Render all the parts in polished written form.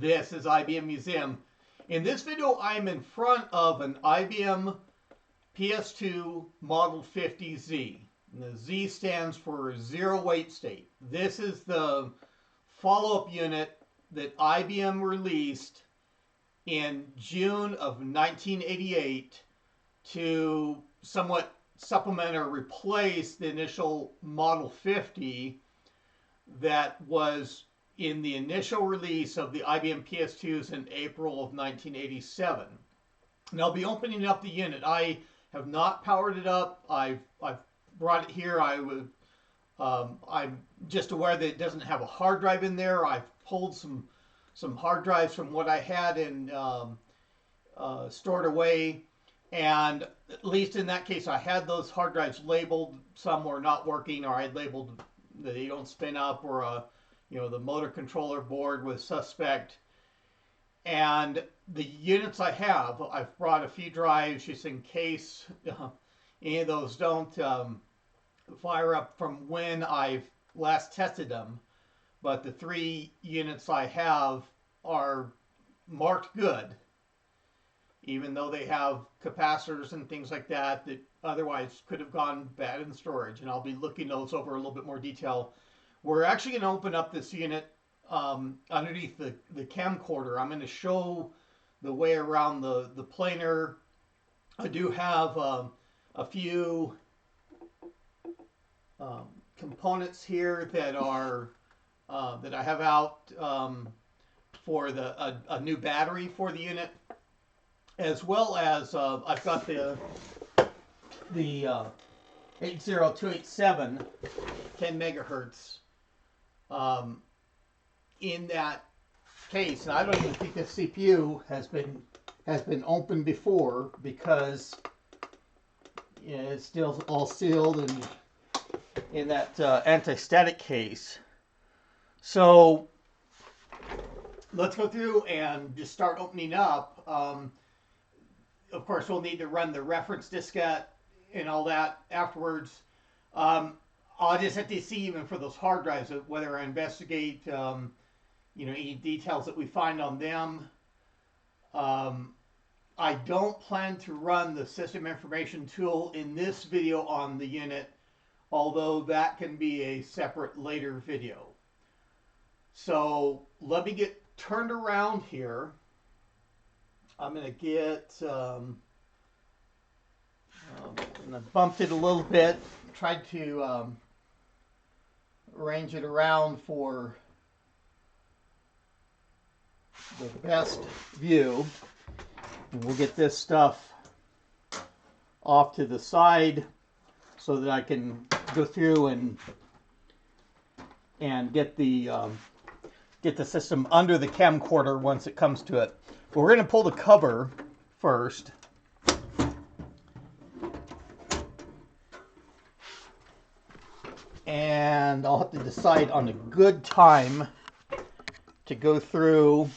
This is IBM Museum. In this video, I'm in front of an IBM PS2 Model 50Z. And the Z stands for zero wait state. This is the follow-up unit that IBM released in June of 1988 to somewhat supplement or replace the initial Model 50 that was in the initial release of the IBM PS2s in April of 1987. And I'll be opening up the unit. I have not powered it up. I've brought it here. I'm just aware that it doesn't have a hard drive in there. I've pulled some hard drives from what I had and stored away. And at least in that case, I had those hard drives labeled. Some were not working, or I labeled that they don't spin up, or the motor controller board was suspect. And the units I have, I've brought a few drives just in case any of those don't fire up from when I've last tested them. But the 3 units I have are marked good, even though they have capacitors and things like that that otherwise could have gone bad in storage. And I'll be looking those over in a little bit more detail. We're actually going to open up this unit underneath the camcorder. I'm going to show the way around the planer. I do have a few components here that are that I have out for a new battery for the unit, as well as I've got the 80287 10 megahertz in that case. And I don't even think this CPU has been opened before, because it's still all sealed and in that anti-static case. So let's go through and just start opening up. Of course, we'll need to run the reference diskette and all that afterwards. I'll just have to see, even for those hard drives, whether I investigate any details that we find on them. I don't plan to run the system information tool in this video on the unit, although that can be a separate later video. So let me get turned around here. I'm going to get, and I bumped it a little bit, tried to arrange it around for the best view. And we'll get this stuff off to the side so that I can go through and get the system under the camcorder once it comes to it. But we're going to pull the cover first. And I'll have to decide on a good time to go through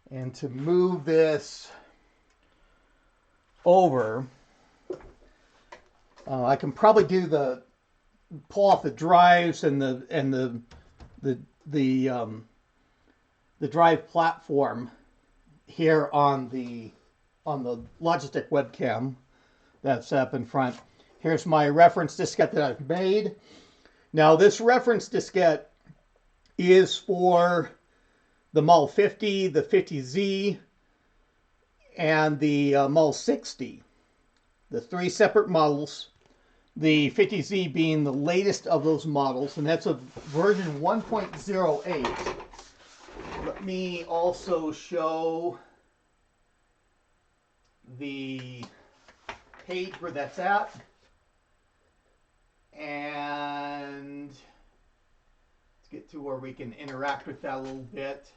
and to move this over. I can probably pull off the drives and the drive platform here on the Logitech webcam that's up in front. Here's my reference diskette that I've made. Now, this reference diskette is for the Model 50, the 50Z, and the Model 60. The 3 separate models. The 50Z being the latest of those models, and that's a version 1.08. Let me also show the page where that's at. And let's get to where we can interact with that a little bit,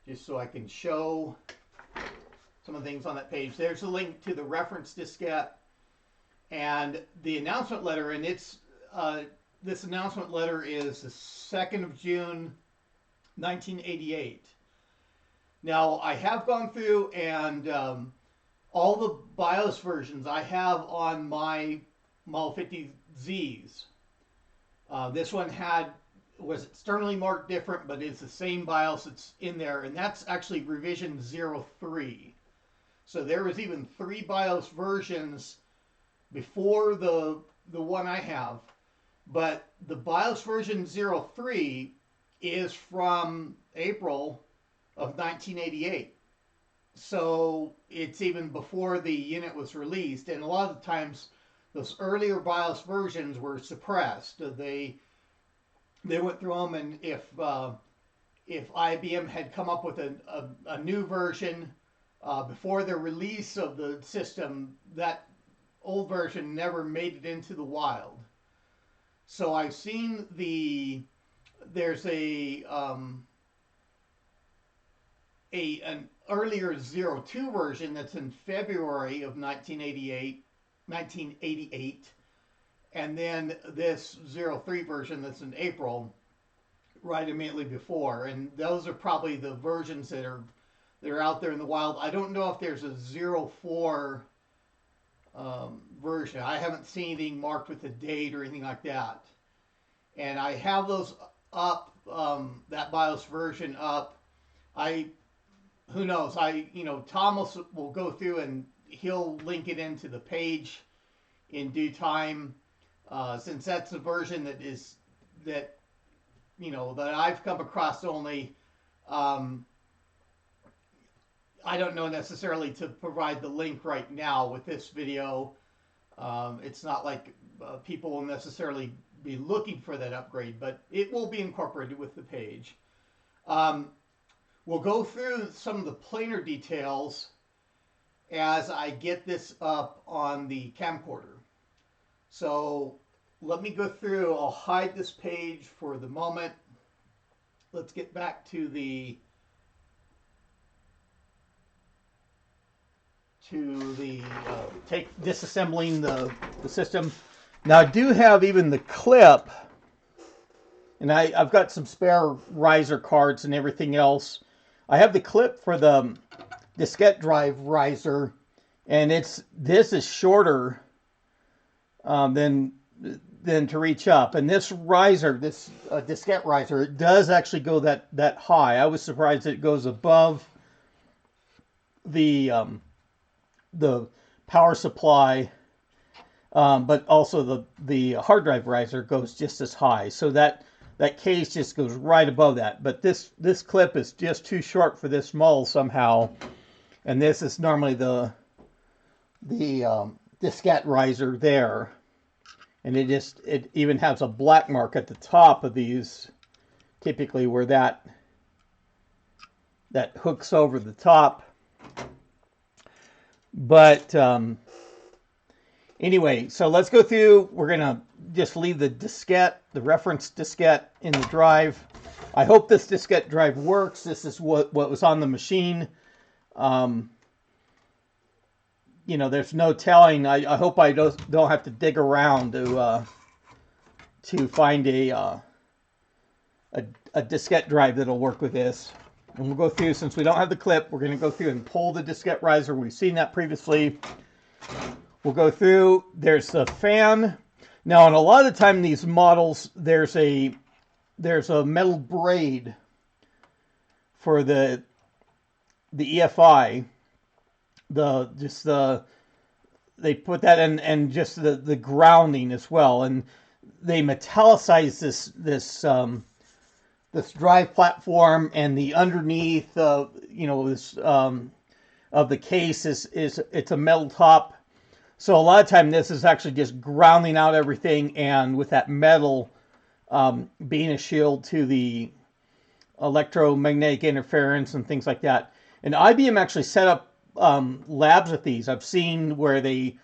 just so I can show some of the things on that page. There's a link to the reference diskette and the announcement letter, and it's this announcement letter is the 2nd of June 1988. Now, I have gone through and all the BIOS versions I have on my Model 50Zs. This one had was externally marked different, but it's the same BIOS that's in there, and that's actually revision 03. So there was even 3 BIOS versions before the one I have, but the BIOS version 03 is from April of 1988. So it's even before the unit was released, and a lot of the times those earlier BIOS versions were suppressed. They went through them, and if IBM had come up with a new version before the release of the system, that old version never made it into the wild. So I've seen there's an earlier 02 version that's in February of 1988, and then this 03 version that's in April, right immediately before. And those are probably the versions that are out there in the wild. I don't know if there's a 04 version. I haven't seen anything marked with a date or anything like that. And I have those up, that BIOS version up. Who knows? Tom will go through and he'll link it into the page in due time, since that's the version that I've come across only. I don't know necessarily to provide the link right now with this video. It's not like people will necessarily be looking for that upgrade, but it will be incorporated with the page. We'll go through some of the planar details as I get this up on the camcorder. So let me go through. I'll hide this page for the moment. Let's get back to disassembling the system. Now I do have even the clip, and I've got some spare riser cards and everything else. I have the clip for the diskette drive riser, and this is shorter than to reach up. And this riser, this diskette riser, it does actually go that high. I was surprised it goes above the power supply, but also the hard drive riser goes just as high. So that case just goes right above that. But this clip is just too short for this model somehow. And this is normally the diskette riser there. And it even has a black mark at the top of these, typically where that hooks over the top. But anyway, so let's go through. We're going to just leave the diskette, the reference diskette, in the drive. I hope this diskette drive works. This is what was on the machine. There's no telling. I hope I don't have to dig around to find a diskette drive that'll work with this. And we'll go through, since we don't have the clip, we're going to go through and pull the diskette riser. We've seen that previously. We'll go through. There's a fan. Now, on a lot of the time, these models, there's a metal braid for the EFI. They put that in, and just the grounding as well. And they metallicize this drive platform, and the underneath, this of the case it's a metal top. So a lot of time this is actually just grounding out everything, and with that metal being a shield to the electromagnetic interference and things like that. And IBM actually set up labs with these. I've seen where they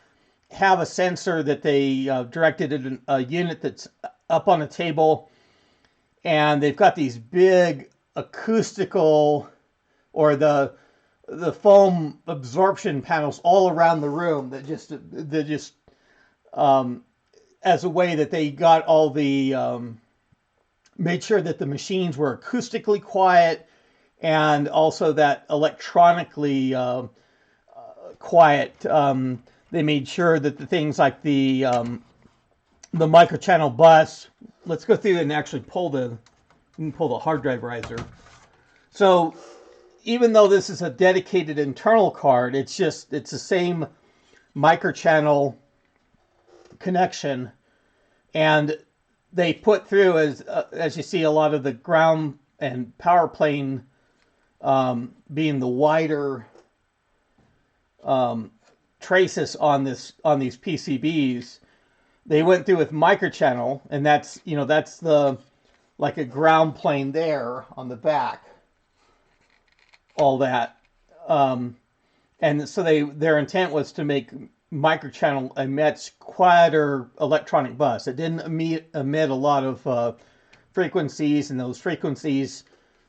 have a sensor that they directed at a unit that's up on a table, and they've got these big acoustical, or the foam absorption panels all around the room that just as a way that they got all the made sure that the machines were acoustically quiet, and also that electronically quiet. They made sure that the things like the the microchannel bus. Let's go through and actually pull the hard drive riser. So even though this is a dedicated internal card, it's the same microchannel connection, and they put through, as you see, a lot of the ground and power plane being the wider traces on these PCBs. They went through with microchannel, and that's the like a ground plane there on the back, all that, and so their intent was to make microchannel a much quieter electronic bus. It didn't emit a lot of frequencies, and those frequencies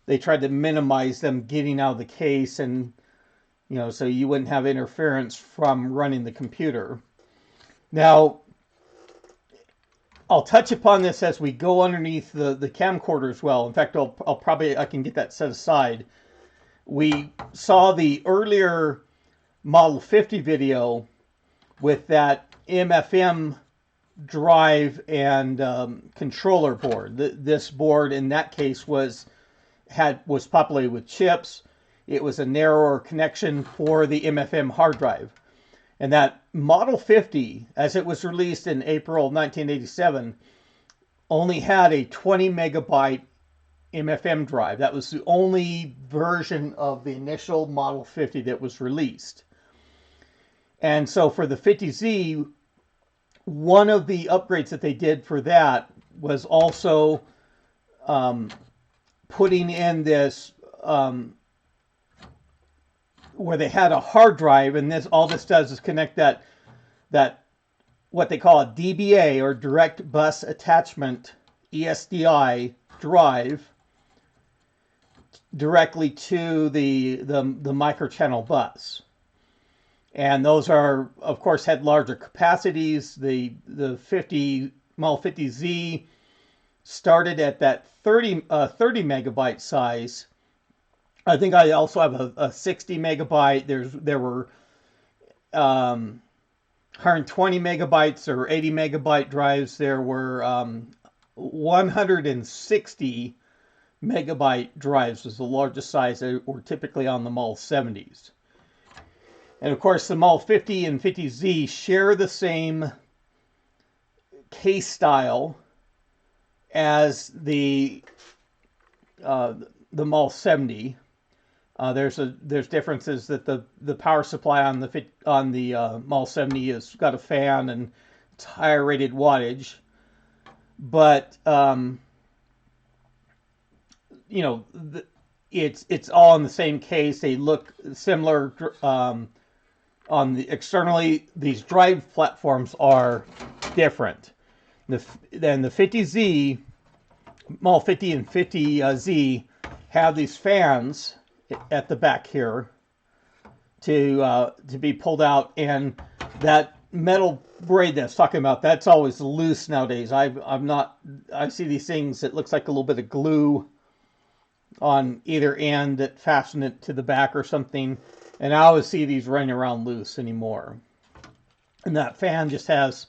they tried to minimize them getting out of the case, and so you wouldn't have interference from running the computer. Now, I'll touch upon this as we go underneath the camcorder as well. In fact, I can get that set aside. We saw the earlier Model 50 video with that MFM drive and controller board. This board in that case was populated with chips. It was a narrower connection for the MFM hard drive. And that Model 50, as it was released in April 1987, only had a 20 megabyte MFM drive. That was the only version of the initial Model 50 that was released. And so for the 50Z, one of the upgrades that they did for that was also putting in this where they had a hard drive, and all this does is connect that what they call a DBA, or direct bus attachment, ESDI drive, directly to the microchannel bus. And those are, of course, had larger capacities. The Model 50Z started at that 30 megabyte size. I think I also have a 60 megabyte. There were 120 megabytes or 80 megabyte drives. There were 160 megabyte drives was the largest size that were typically on the Model 70s. And of course, the Model 50 and 50Z share the same case style as the Model 70. There's differences that the power supply on the Model 70 has got a fan and it's higher rated wattage, but it's all in the same case. They look similar. Externally, these drive platforms are different. Then the 50Z, Model 50 and 50Z have these fans at the back here to be pulled out, and that metal braid that's talking about, that's always loose nowadays. I see these things, it looks like a little bit of glue on either end that fasten it to the back or something, and I always see these running around loose anymore. And that fan just has,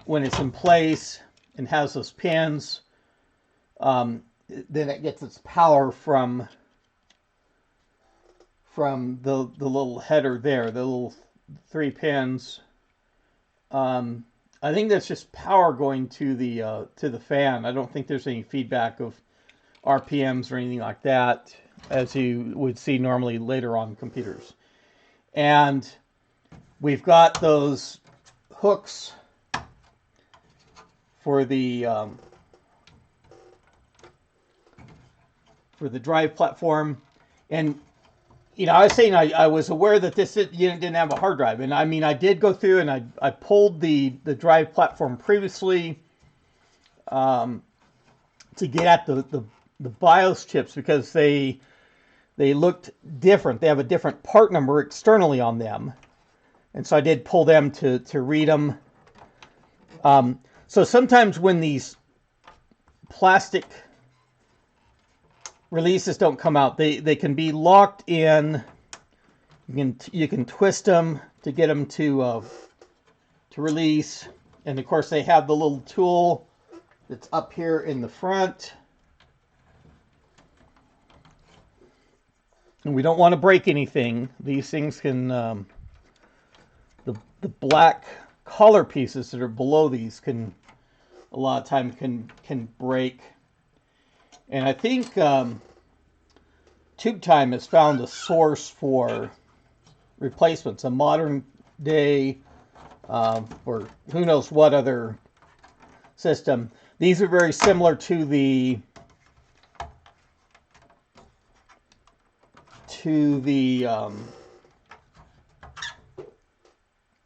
when it's in place and has those pins, then it gets its power from the little header there, the little 3 pins. I think that's just power going to the fan. I don't think there's any feedback of RPMs or anything like that, as you would see normally later on computers. And we've got those hooks for the drive platform. And I was saying I was aware that this unit didn't have a hard drive, and I mean, I did go through and I pulled the drive platform previously to get at the BIOS chips, because they looked different. They have a different part number externally on them, and so I did pull them to read them. So sometimes when these plastic releases don't come out, they can be locked in. You can twist them to get them to release, And of course they have the little tool that's up here in the front. And we don't want to break anything. These things can, the black collar pieces that are below these can, a lot of times can break. And I think Tube Time has found a source for replacements, a modern day, or who knows what other system. These are very similar to the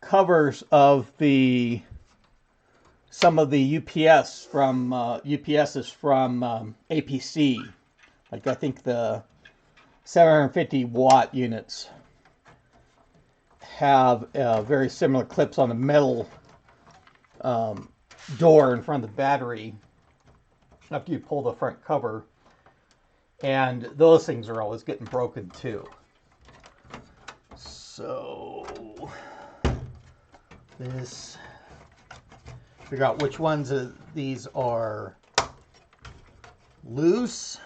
covers of some of the UPSs from APC. Like I think the 750 watt units have very similar clips on the metal door in front of the battery after you pull the front cover. And those things are always getting broken too. So this, figure out which ones of these are loose.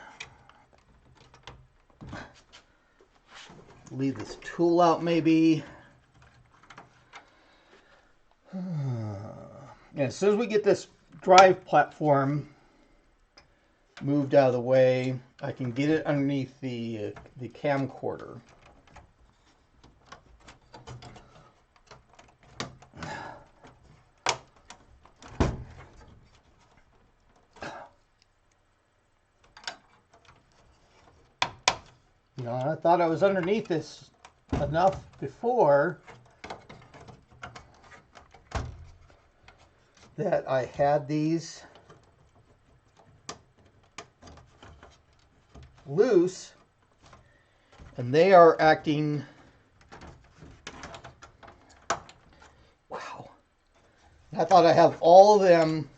Leave this tool out maybe. And as soon as we get this drive platform moved out of the way, I can get it underneath the camcorder. You know, I thought I was underneath this enough before that I had these loose, and they are acting, wow, I thought I have all of them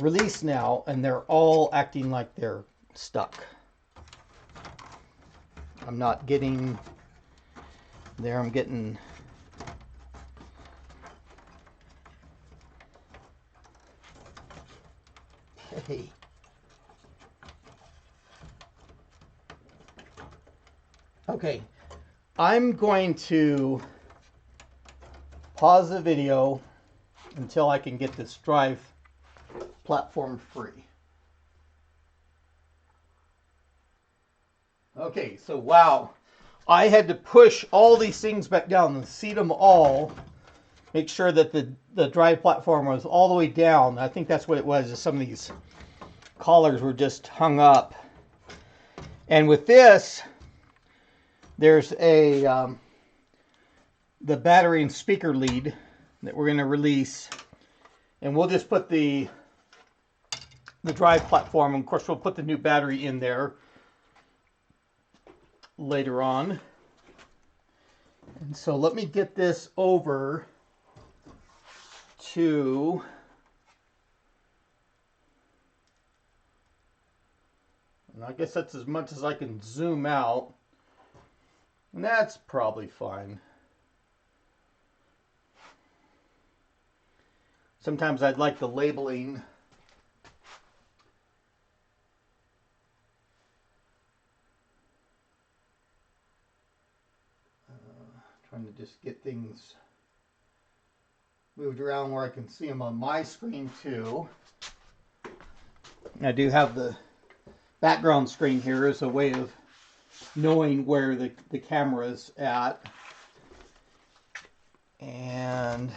released now, and they're all acting like they're stuck. I'm not getting there, I'm getting hey. Okay, I'm going to pause the video until I can get this drive platform free. Okay, so wow, I had to push all these things back down and seat them all, make sure that the drive platform was all the way down. I think that's what it was, is some of these collars were just hung up. And with this, there's a the battery and speaker lead that we're going to release, and we'll just put the drive platform, and of course we'll put the new battery in there later on. And so let me get this over to and I guess that's as much as I can zoom out, and that's probably fine. Sometimes I'd like the labeling trying to just get things moved around where I can see them on my screen too. I do have the background screen here as a way of knowing where the camera is at. And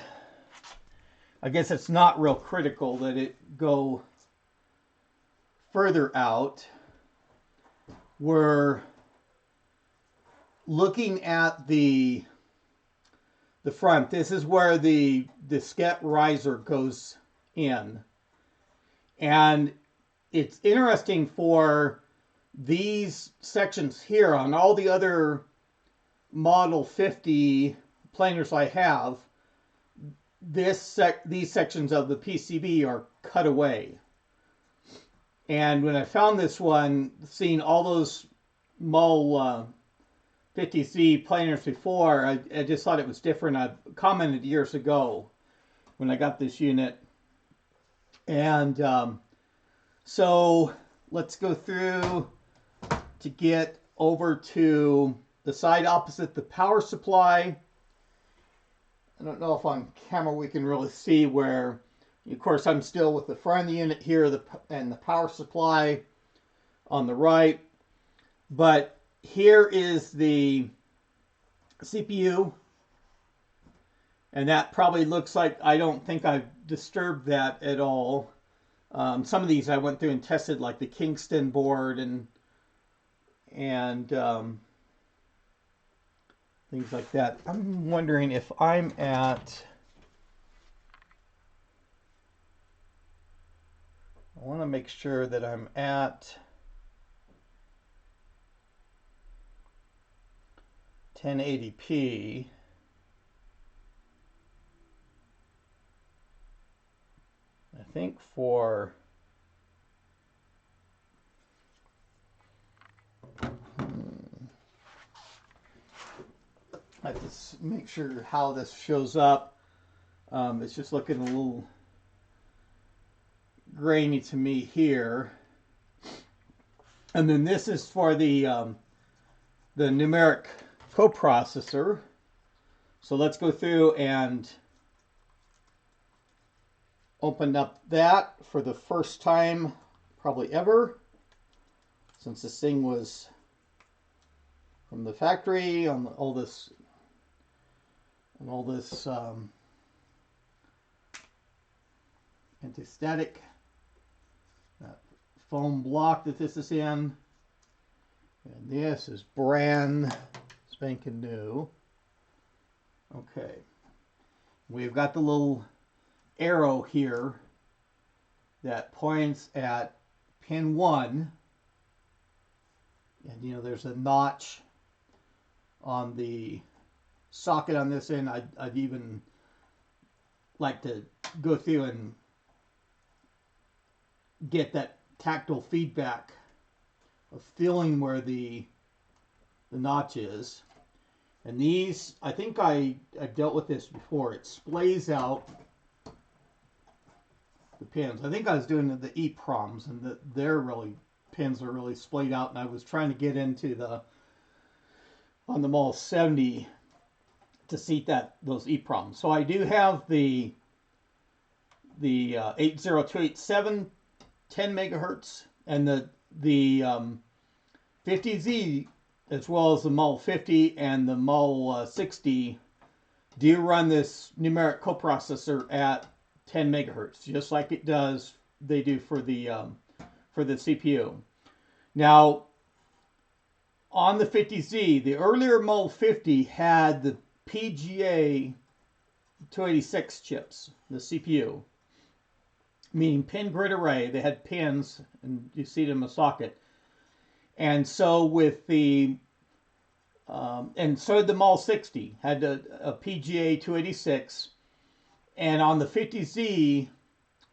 I guess it's not real critical that it go further out. We're looking at the front. This is where the diskette riser goes in. And it's interesting for these sections here. On all the other Model 50 planers I have, these sections of the PCB are cut away. And when I found this one, seeing all those MUL 50Z planers before. I just thought it was different. I commented years ago when I got this unit. And so let's go through to get over to the side opposite the power supply. I don't know if on camera we can really see where, of course, I'm still with the front of the unit here and the power supply on the right. But here is the CPU. And that probably looks like, I don't think I've disturbed that at all. Some of these I went through and tested, like the Kingston board and things like that. I'm wondering if I'm at... I want to make sure that I'm at 1080p. I think for... I have to make sure how this shows up. It's just looking a little grainy to me here. And then this is for the numeric coprocessor. So let's go through and open up that for the first time probably ever, since this thing was from the factory on all this anti-static foam block that this is in, and this is brand spanking new. Okay, we've got the little arrow here that points at pin 1, and you know there's a notch on the socket on this end. I'd even like to go through and get that tactile feedback of feeling where the notch is. And these, I think I've dealt with this before. It splays out the pins. I think I was doing the Eproms, and their pins are really splayed out, and I was trying to get into on the Mall 70 to seat those Eproms. So I do have the 80287 10 megahertz and the 50Z, as well as the Model 50 and the Model 60 do run this numeric coprocessor at 10 megahertz, just like they do for the CPU. Now, on the 50Z, the earlier Model 50 had the Vga 286 chips, the CPU, meaning pin grid array. They had pins, and you see them in a socket. And so with and so did the Model 60, had a Vga 286. And on the 50Z,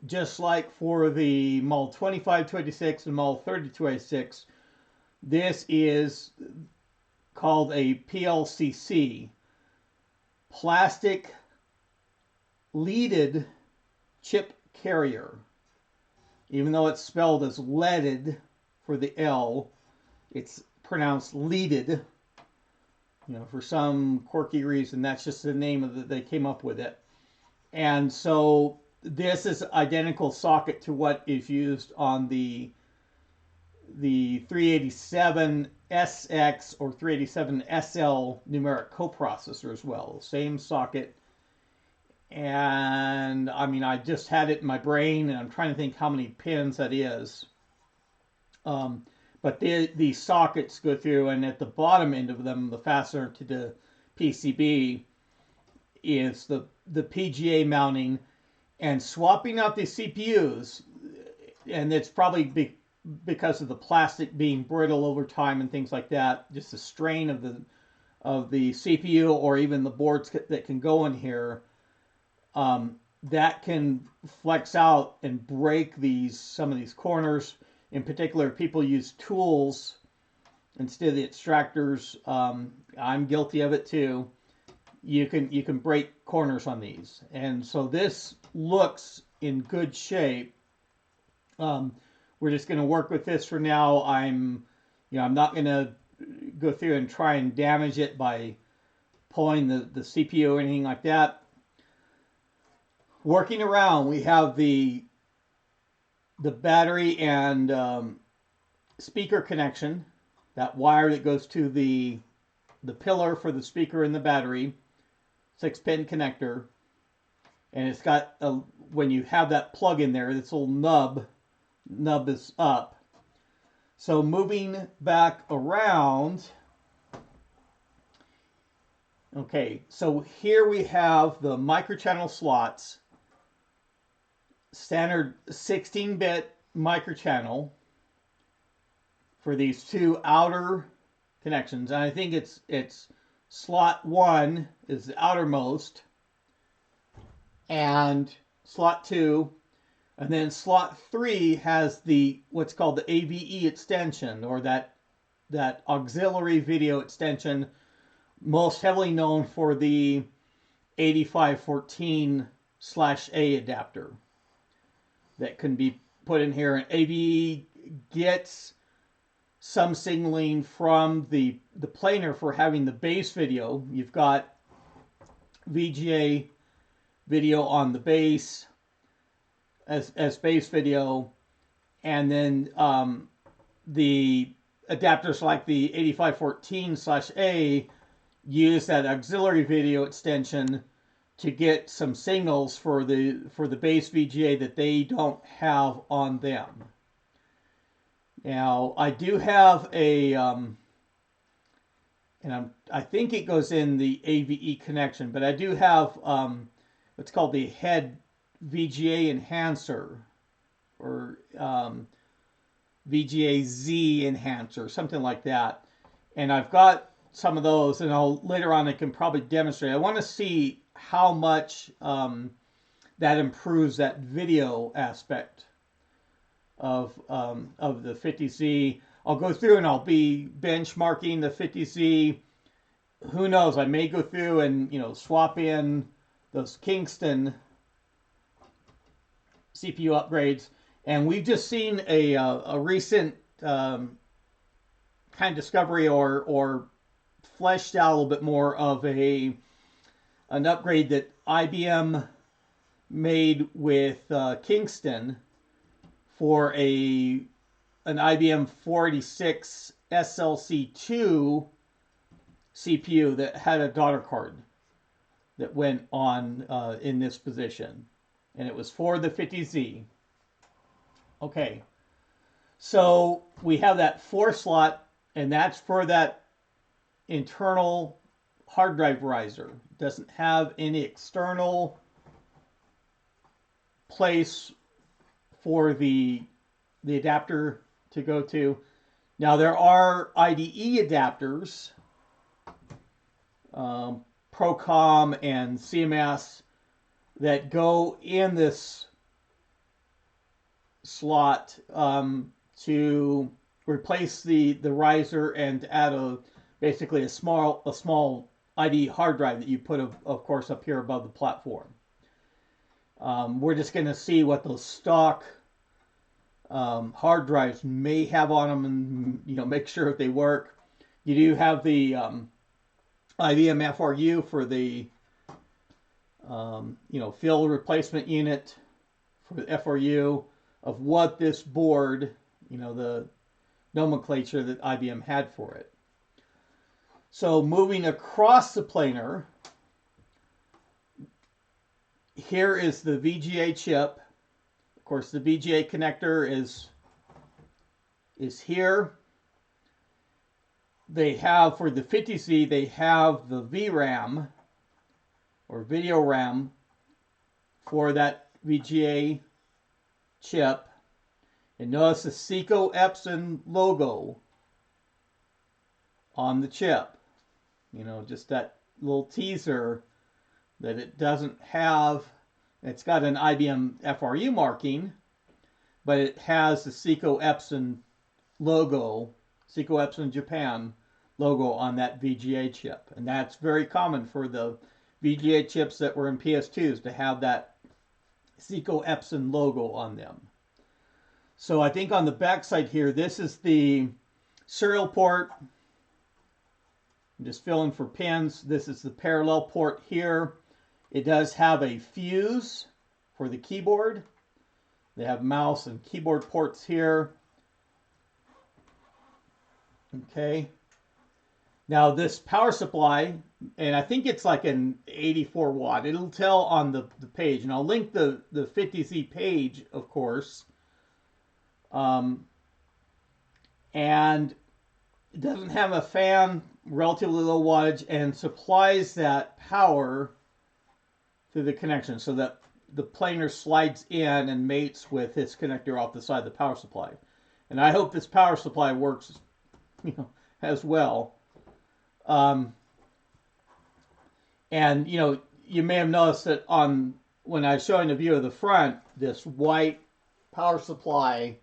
just like for the Model 25 286 and Model 30 286, this is called a Plcc, plastic leaded chip carrier. Even though it's spelled as leaded for the L, it's pronounced leaded. You know, for some quirky reason, that's just the name they came up with it. And so this is identical socket to what is used on the 387SX or 387SL numeric coprocessor as well. Same socket. And I mean, I just had it in my brain, and I'm trying to think how many pins that is. But the sockets go through, and at the bottom end of them, the fastener to the PCB is the PGA mounting, and swapping out the CPUs, and it's probably because of the plastic being brittle over time and things like that, just the strain of the CPU or even the boards that can go in here, that can flex out and break some of these corners. In particular, people use tools instead of the extractors, I'm guilty of it too. You can break corners on these, and so this looks in good shape. We're just going to work with this for now. I'm not going to go through and try and damage it by pulling the CPU or anything like that. Working around, we have the battery and speaker connection, that wire that goes to the pillar for the speaker and the battery, 6-pin connector, and it's got when you have that plug in there, this little nub is up. So moving back around, okay, so here we have the microchannel slots, standard 16-bit microchannel for these two outer connections. And I think it's slot 1 is the outermost, and slot 2, and then slot 3 has what's called the AVE extension, or that auxiliary video extension, most heavily known for the 8514/A adapter that can be put in here. And AVE gets some signaling from the planar for having the base video. You've got VGA video on the base as base video, and then the adapters like the 8514/A use that auxiliary video extension to get some signals for the base VGA that they don't have on them. Now, I do have and I think it goes in the AVE connection, but I do have what's called the head VGA enhancer, or VGA Z enhancer, something like that. And I've got some of those, and later on I can probably demonstrate. I want to see how much that improves that video aspect of the 50Z. I'll go through and I'll be benchmarking the 50Z. Who knows? I may go through and swap in those Kingston CPU upgrades. And we've just seen a recent kind of discovery or fleshed out a little bit more of an upgrade that IBM made with Kingston for an IBM 486 SLC2 CPU that had a daughter card that went on in this position, and it was for the 50Z. Okay, so we have that 4 slot, and that's for that internal hard drive riser. It doesn't have any external place for the adapter to go to. Now there are IDE adapters, Procom and CMS, that go in this slot to replace the riser and add basically a small IDE hard drive that you put of course up here above the platform. We're just going to see what those stock hard drives may have on them, and make sure if they work. You do have the IBM FRU for the field replacement unit for the FRU of what this board, the nomenclature that IBM had for it. So moving across the planar, here is the VGA chip. Of course, the VGA connector is here. They have, for the 50Z, they have the VRAM, or video RAM, for that VGA chip. And notice the Seco Epson logo on the chip. Just that little teaser that it doesn't have. It's got an IBM FRU marking, but it has the Seco Epson logo Seiko Epson Japan logo on that VGA chip. And that's very common for the VGA chips that were in PS2s to have that Seiko Epson logo on them. So I think on the back side here, this is the serial port. I'm just filling for pins. This is the parallel port here. It does have a fuse for the keyboard. They have mouse and keyboard ports here. Okay. Now this power supply, and I think it's like an 84 watt. It'll tell on the page, and I'll link the 50Z page, of course. And it doesn't have a fan, relatively low wattage, and supplies that power through the connection so that the planar slides in and mates with its connector off the side of the power supply. And I hope this power supply works, as well. And you may have noticed that when I was showing a view of the front, this white power supply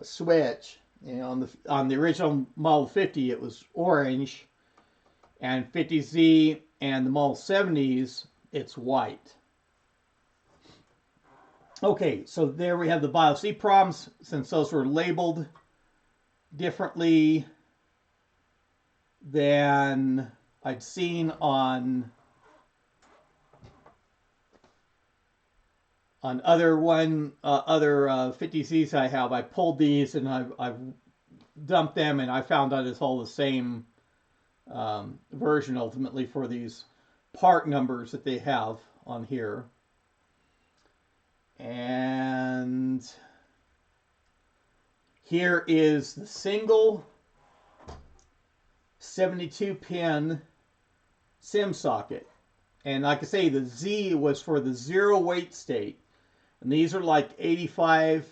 switch, on the original Model 50 it was orange, and 50Z and the Model 70s it's white. Okay, so there we have the BIOS Eproms, since those were labeled differently than I'd seen on other 50Zs I have. I pulled these and I've dumped them, and I found out it's all the same version ultimately for these part numbers that they have on here. And here is the single 72-pin SIMM socket. And like I say, the Z was for the 0 wait state. And these are like 85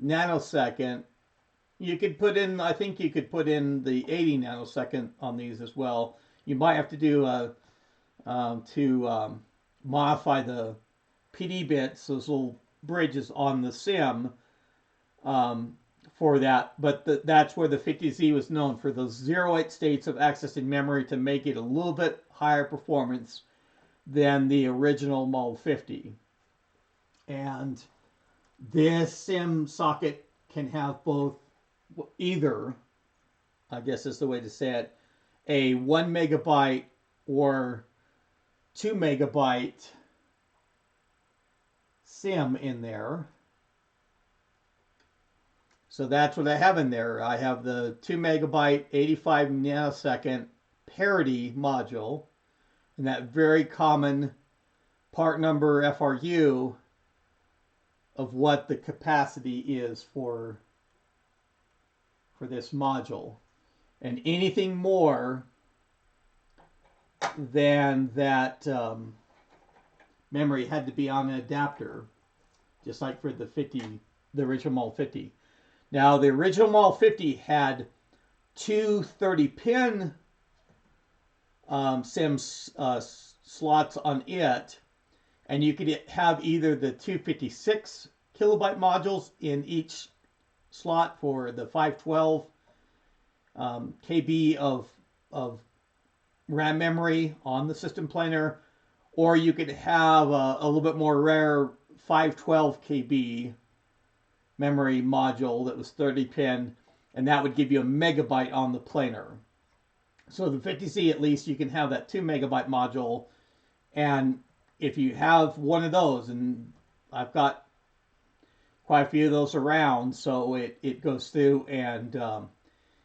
nanosecond. You could put in, I think you could put in the 80 nanosecond on these as well. You might have to do modify the PD bits, those little bridges on the SIMM for that. But that's where the 50Z was known, for those 0 wait states of accessing memory to make it a little bit higher performance than the original Model 50. And this SIMM socket can have both, either, I guess is the way to say it, a 1 megabyte or 2 megabyte SIMM in there. So that's what I have in there. I have the 2 megabyte 85 nanosecond parity module, and that very common part number FRU of what the capacity is for this module. And anything more than that memory had to be on an adapter, just like for the original Model 50. Now, the original Model 50 had two 30-pin SIMM slots on it, and you could have either the 256 kilobyte modules in each slot for the 512 KB of RAM memory on the system planar, or you could have a little bit more rare 512 KB memory module that was 30 pin, and that would give you a megabyte on the planar. So the 50Z, at least, you can have that 2 megabyte module, and if you have one of those, and I've got quite a few of those around, so it goes through and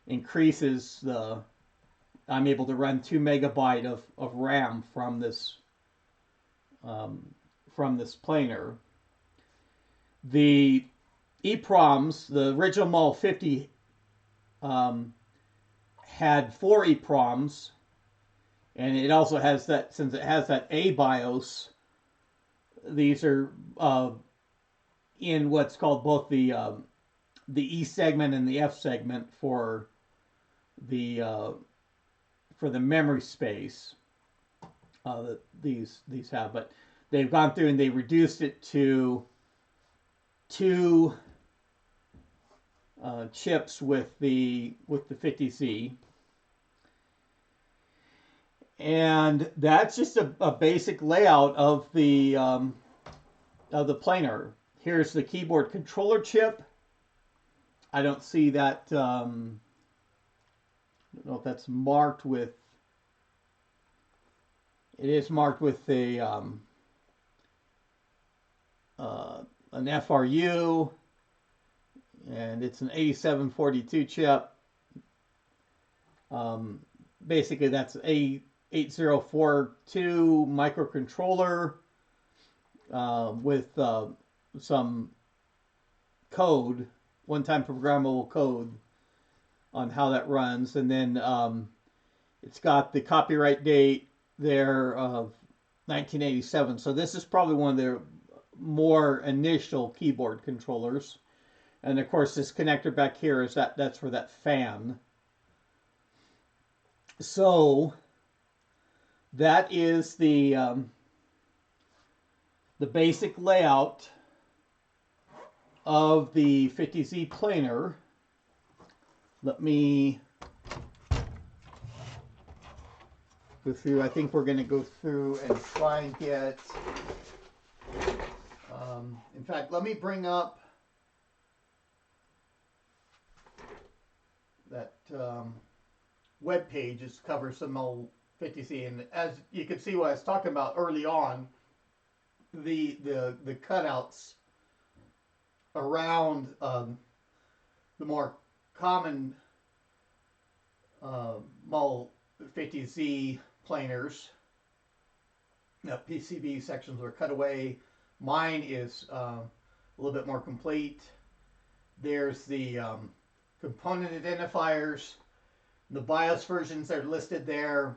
increases the, I'm able to run 2 megabyte of RAM from this planar. The Eproms, the original Model 50 had 4 Eproms, and it also has that, since it has that A BIOS, these are in what's called both the E segment and the F segment for the memory space that these have, but they've gone through and they reduced it to 2 chips with the 50Z. And that's just a basic layout of the planar. Here's the keyboard controller chip. I don't see that. I don't know if that's marked with. It is marked with a an FRU, and it's an 8742 chip. Basically, that's a 8042 microcontroller with some code, one-time programmable code on how that runs. And then it's got the copyright date there of 1987. So this is probably one of their more initial keyboard controllers. And of course, this connector back here is that's for that fan. So that is the basic layout of the 50Z planar. Let me go through. I think we're going to go through and try and get. In fact, let me bring up that web page. Just covers some old 50Z, and as you can see, what I was talking about early on, the cutouts around the more common Model 50Z planars. Now, PCB sections were cut away. Mine is a little bit more complete. There's the component identifiers. The BIOS versions are listed there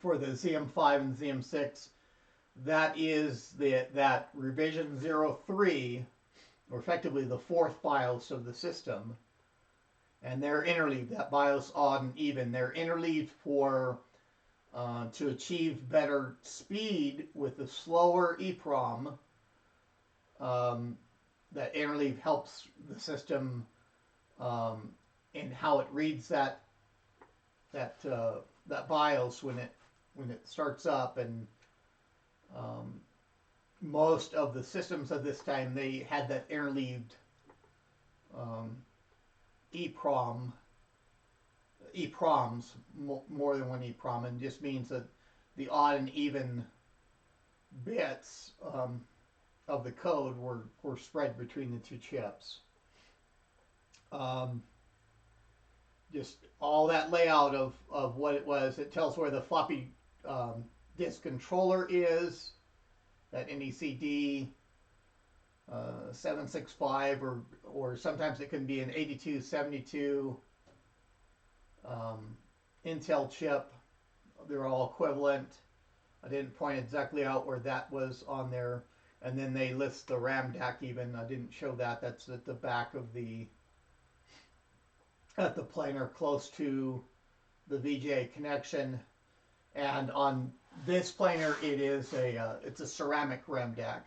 for the ZM5 and ZM6. That is that revision 03, or effectively the fourth BIOS of the system. And they're interleaved, that BIOS odd and even. They're interleaved for to achieve better speed with the slower EPROM. That interleave helps the system in how it reads that BIOS when it starts up. And most of the systems of this time, they had that interleaved EPROMs, more than one EPROM, and just means that the odd and even bits of the code were spread between the two chips. Just all that layout of what it was. It tells where the floppy disk controller is, that NECD 765, or sometimes it can be an 8272 Intel chip. They're all equivalent. I didn't point exactly out where that was on there. And then they list the RAM DAC even. I didn't show that. That's at the back of at the planar, close to the VGA connection. And on this planar, it's a ceramic RAM DAC.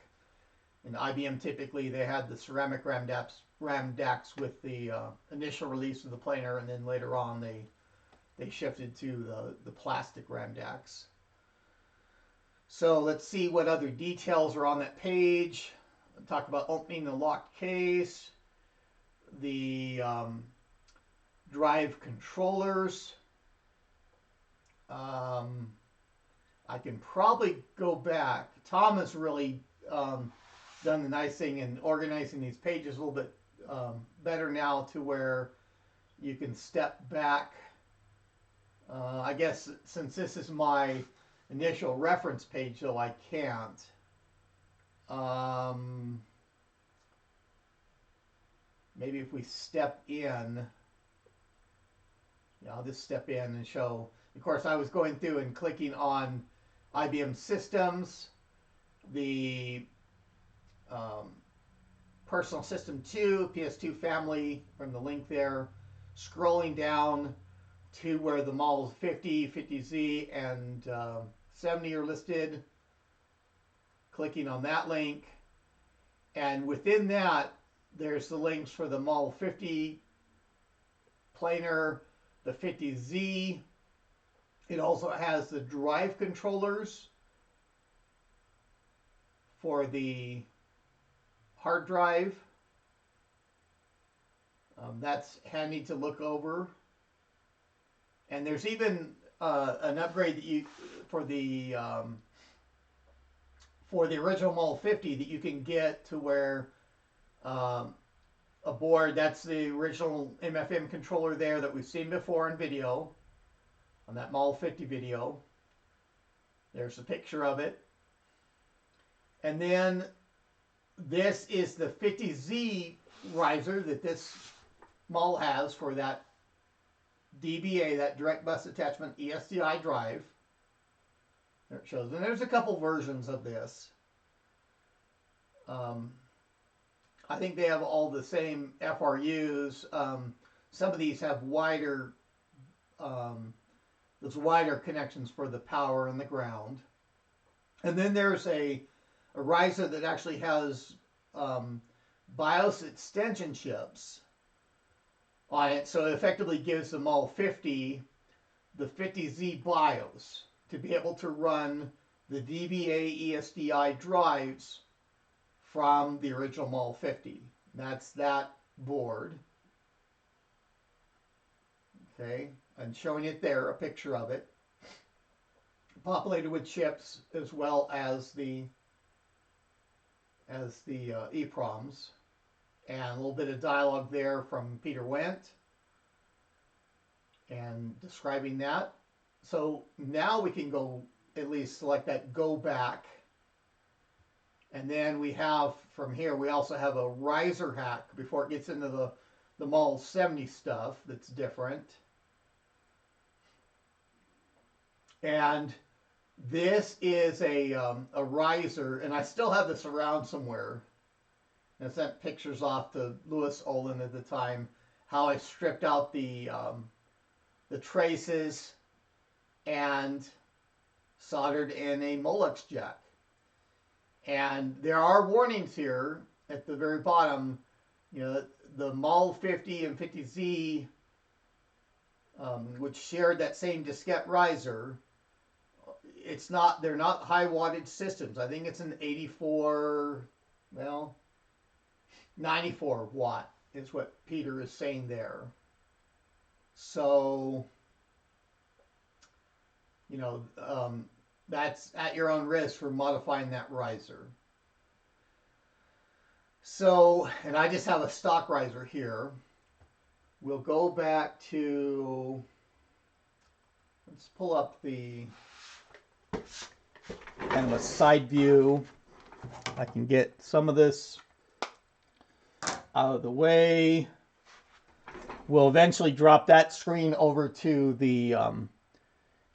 In IBM, typically they had the ceramic RAM DACs with the initial release of the planar, and then later on they shifted to the plastic RAM DACs. So let's see what other details are on that page. I'll talk about opening the locked case, the drive controllers. I can probably go back. Tom has really done the nice thing in organizing these pages a little bit better now, to where you can step back. I guess since this is my initial reference page, though, I can't. Maybe if we step in, I'll just step in and show. Of course, I was going through and clicking on IBM systems, the Personal System 2, PS2 family, from the link there, scrolling down to where the models 50, 50Z, and 70 are listed, clicking on that link, and within that There's the links for the Model 50 planar, the 50Z. It also has the drive controllers for the hard drive. That's handy to look over. And there's even an upgrade that you for the original Model 50 that you can get to where a board, that's the original MFM controller there that we've seen before in video, on that Model 50 video. There's a picture of it. And then this is the 50Z riser that this model has for that DBA, that direct bus attachment ESDI drive. There it shows. And there's a couple versions of this. I think they have all the same FRUs. Some of these have wider, those wider connections for the power and the ground. And then there's a riser that actually has BIOS extension chips on it, so it effectively gives the Model 50 the 50Z BIOS to be able to run the DBA ESDI drives from the original Model 50. That's that board. Okay, I'm showing it there, a picture of it. Populated with chips as well as the Eproms. And a little bit of dialogue there from Peter Wendt and describing that. So now we can go, at least select that go back. And then we have, from here, we also have a riser hack before it gets into the Model 70 stuff that's different. And this is a riser, and I still have this around somewhere. I sent pictures off to Louis Olin at the time, how I stripped out the traces and soldered in a Molex jack. And there are warnings here at the very bottom. You know, the Model 50 and 50Z, which shared that same diskette riser, they're not high wattage systems. I think it's an 94 watt is what Peter is saying there. So, you know, that's at your own risk for modifying that riser. So, and I just have a stock riser here. We'll go back to, let's pull up the kind of a side view. I can get some of this out of the way. We'll eventually drop that screen over to the, when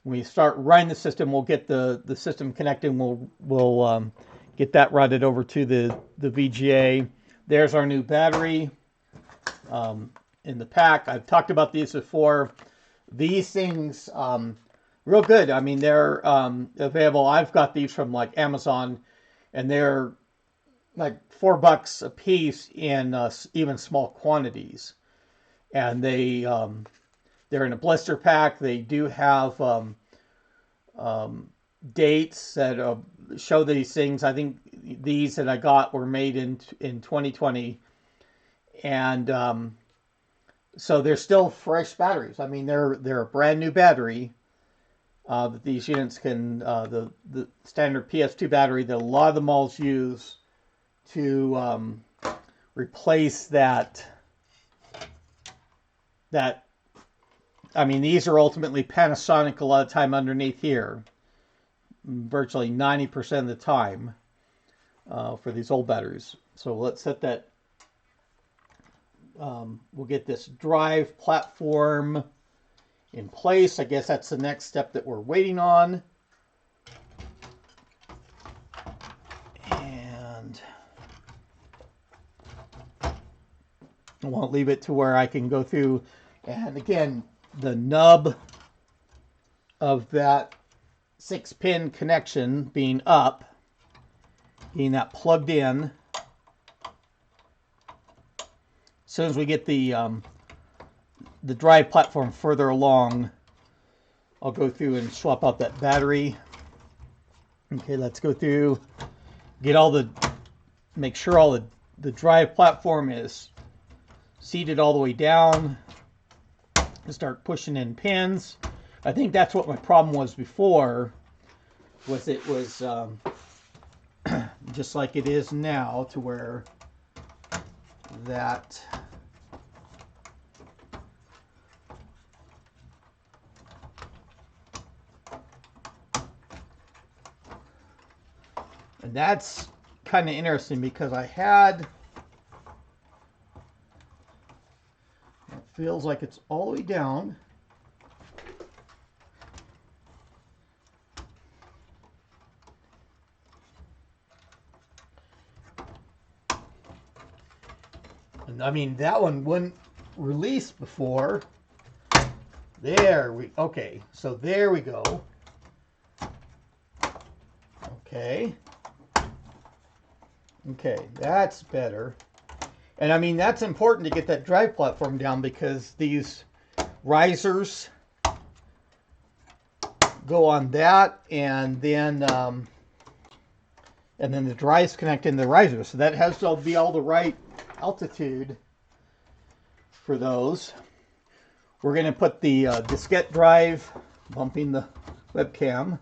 we start running the system, we'll get the system connected and we'll get that routed over to the VGA. There's our new battery in the pack. I've talked about these before. These things, real good. I mean, they're available. I've got these from like Amazon, and they're like $4 a piece in even small quantities. And they're in a blister pack. They do have dates that show these things. I think these that I got were made in 2020, and so they're still fresh batteries. I mean, they're a brand new battery that these units can, the standard PS2 battery that a lot of the models use to replace that. I mean, these are ultimately Panasonic a lot of time underneath here, virtually 90% of the time for these old batteries. So let's set that. We'll get this drive platform in place. I guess that's the next step that we're waiting on. And I won't leave it to where I can go through. And again, the nub of that 6-pin connection being up, being that plugged in. soon as we get the drive platform further along, I'll go through and swap out that battery. Okay, let's go through, make sure all the drive platform is seated all the way down. Start pushing in pins. I think that's what my problem was before, was it was just like it is now, to where that and that's kind of interesting, because I had, it feels like it's all the way down. And I mean, that one wouldn't release before. Okay, so there we go. Okay. Okay, that's better. And I mean, that's important to get that drive platform down, because these risers go on that, and then the drives connect in the riser. So that has to be all the right altitude for those. We're going to put the diskette drive, bumping the webcam.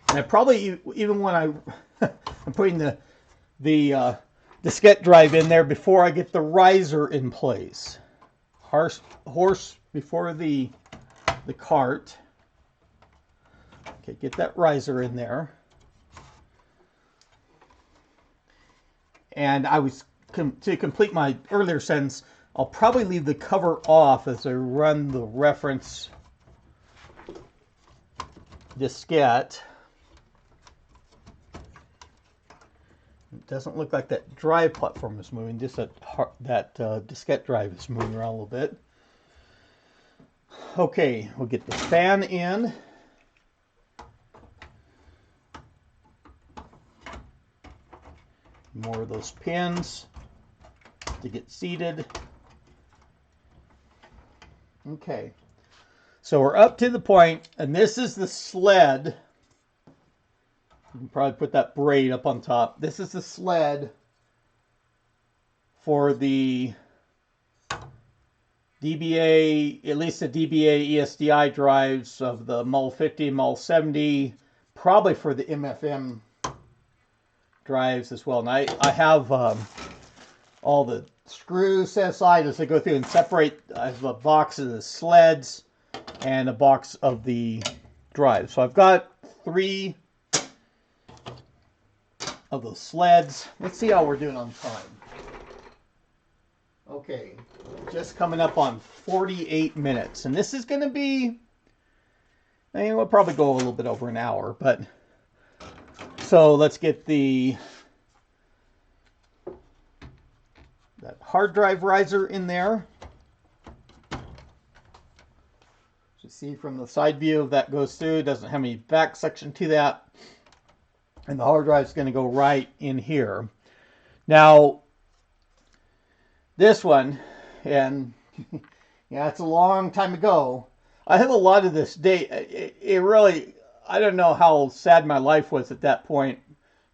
And I probably, even when I'm putting the diskette drive in there before I get the riser in place. Horse before the cart. Okay, get that riser in there. And I was, to complete my earlier sentence, I'll probably leave the cover off as I run the reference diskette. It doesn't look like that drive platform is moving, just that diskette drive is moving around a little bit. Okay, we'll get the fan in. More of those pins to get seated. Okay, so we're up to the point, and this is the sled. You can probably put that braid up on top. This is the sled for the DBA, at least the DBA ESDI drives of the Model 50, Model 70, probably for the MFM drives as well. And I have all the screws set aside as I go through and separate. I have a box of the sleds and a box of the drives. So I've got 3 of those sleds. Let's see how we're doing on time. Okay, just coming up on 48 minutes. And this is going to be, I mean, we'll probably go a little bit over an hour, but so let's get that hard drive riser in there. You see from the side view, that goes through. It doesn't have any back section to that. And the hard drive is going to go right in here. Now, this one, and yeah, it's a long time ago. I have a lot of this date. It really, I don't know how sad my life was at that point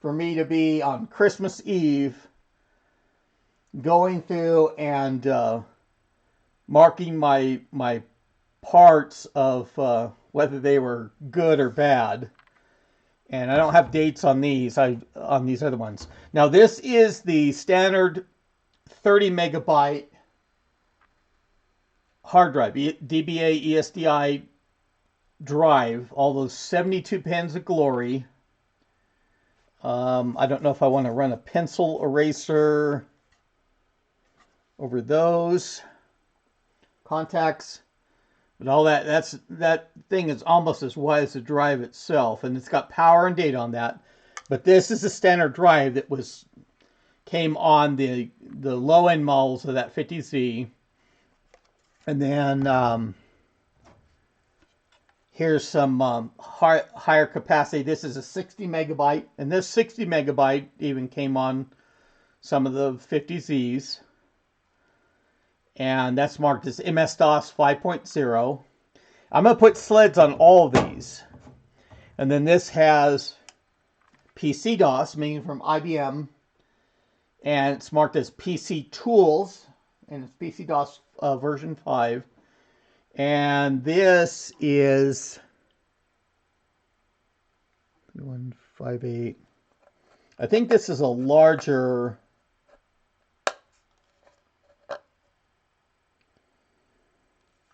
for me to be on Christmas Eve going through and marking my parts of whether they were good or bad. And I don't have dates on these. On these other ones. Now this is the standard 30 megabyte hard drive, DBA ESDI drive. All those 72 pins of glory. I don't know if I want to run a pencil eraser over those contacts. But all that thing is almost as wide as the drive itself, and it's got power and data on that. But this is the standard drive that came on the low end models of that 50Z, and then Here's some higher capacity. This is a 60 megabyte, and this 60 megabyte even came on some of the 50Zs. And that's marked as MS-DOS 5.0. I'm going to put sleds on all of these. And then this has PC-DOS, meaning from IBM. And it's marked as PC Tools. And it's PC-DOS version 5. And this is 158. I think this is a larger.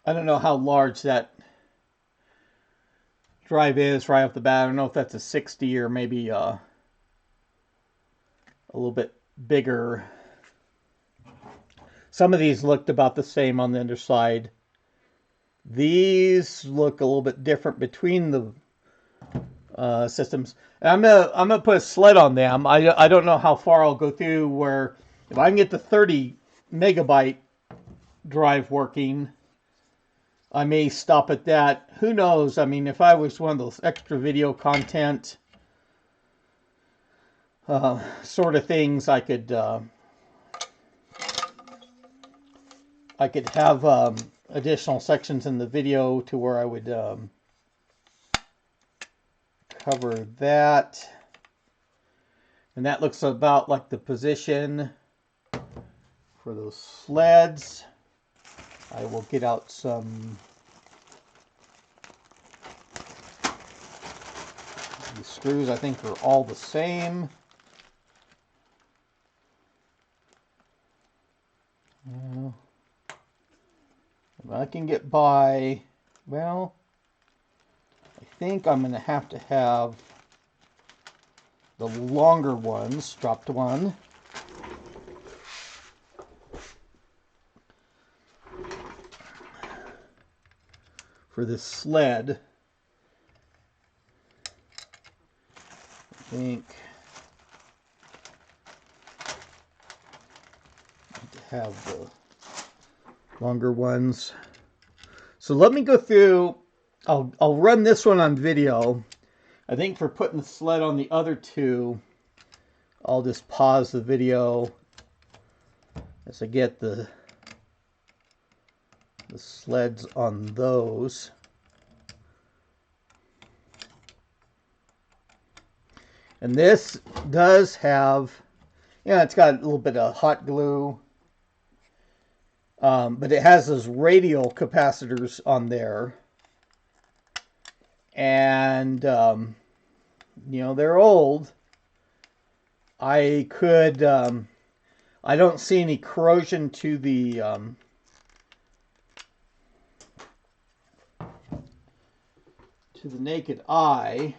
I don't know how large that drive is right off the bat. I don't know if that's a 60 or maybe a little bit bigger. Some of these looked about the same on the underside. These look a little bit different between the systems. And I'm gonna put a sled on them. I don't know how far I'll go through. Where if I can get the 30 megabyte drive working, I may stop at that. Who knows? I mean, if I was one of those extra video content sort of things, I could have additional sections in the video to where I would cover that. And that looks about like the position for those sleds. I will get out some these screws. I think they're all the same. I can get by. Well, I think I'm going to have the longer ones dropped one. For this sled. I think I need to have the longer ones. So let me go through. I'll run this one on video. I think for putting the sled on the other two, I'll just pause the video as I get the sleds on those. And this does have, it's got a little bit of hot glue. But it has those radial capacitors on there. And, they're old. I don't see any corrosion to the, naked eye.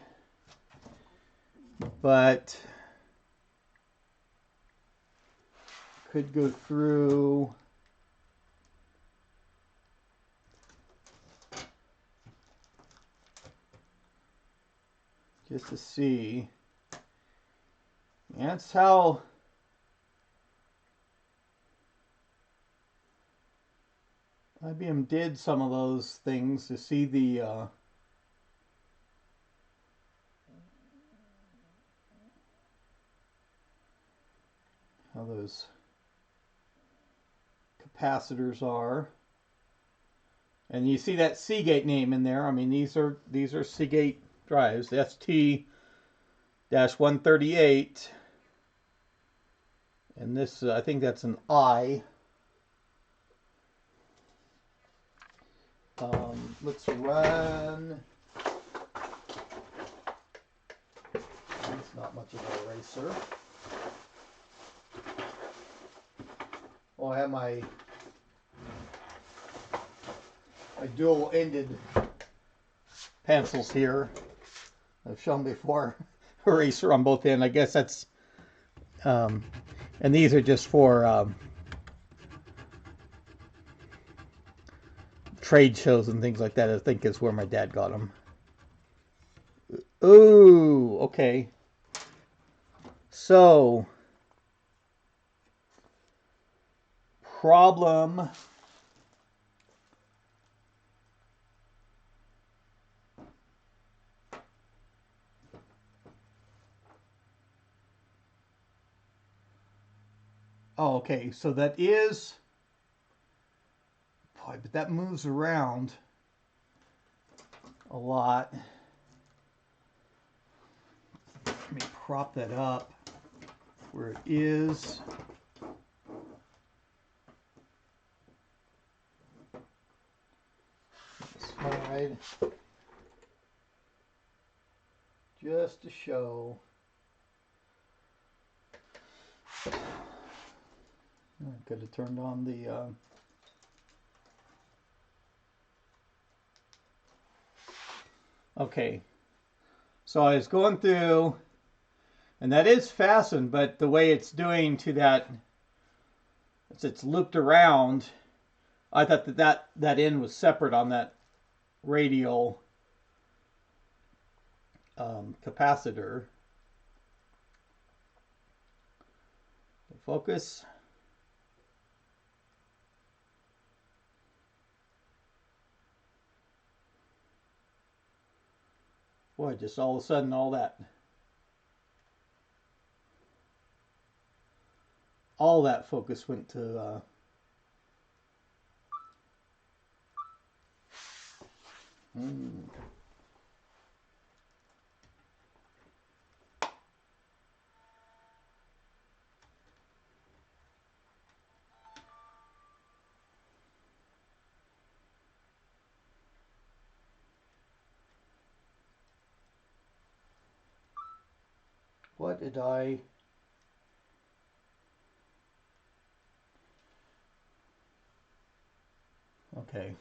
But could go through. Just to see. That's how IBM did some of those things, to see the how those capacitors are. And you see that Seagate name in there. I mean, these are Seagate drives, the ST-138, and this I think that's an I. Let's run. It's not much of an eraser. Oh, I have my dual-ended pencils here. I've shown before, eraser on both ends. I guess that's, and these are just for trade shows and things like that. I think is where my dad got them. Ooh, okay. So, problem Oh, okay, so that is, boy, but that moves around a lot. Let me prop that up where it is. Slide. Just to show. I could have turned on the okay, so I was going through, and that is fastened, but the way it's doing to that, it's looped around. I thought that end was separate on that radial capacitor. Focus. Boy, just all of a sudden all that focus went to what did I... Okay.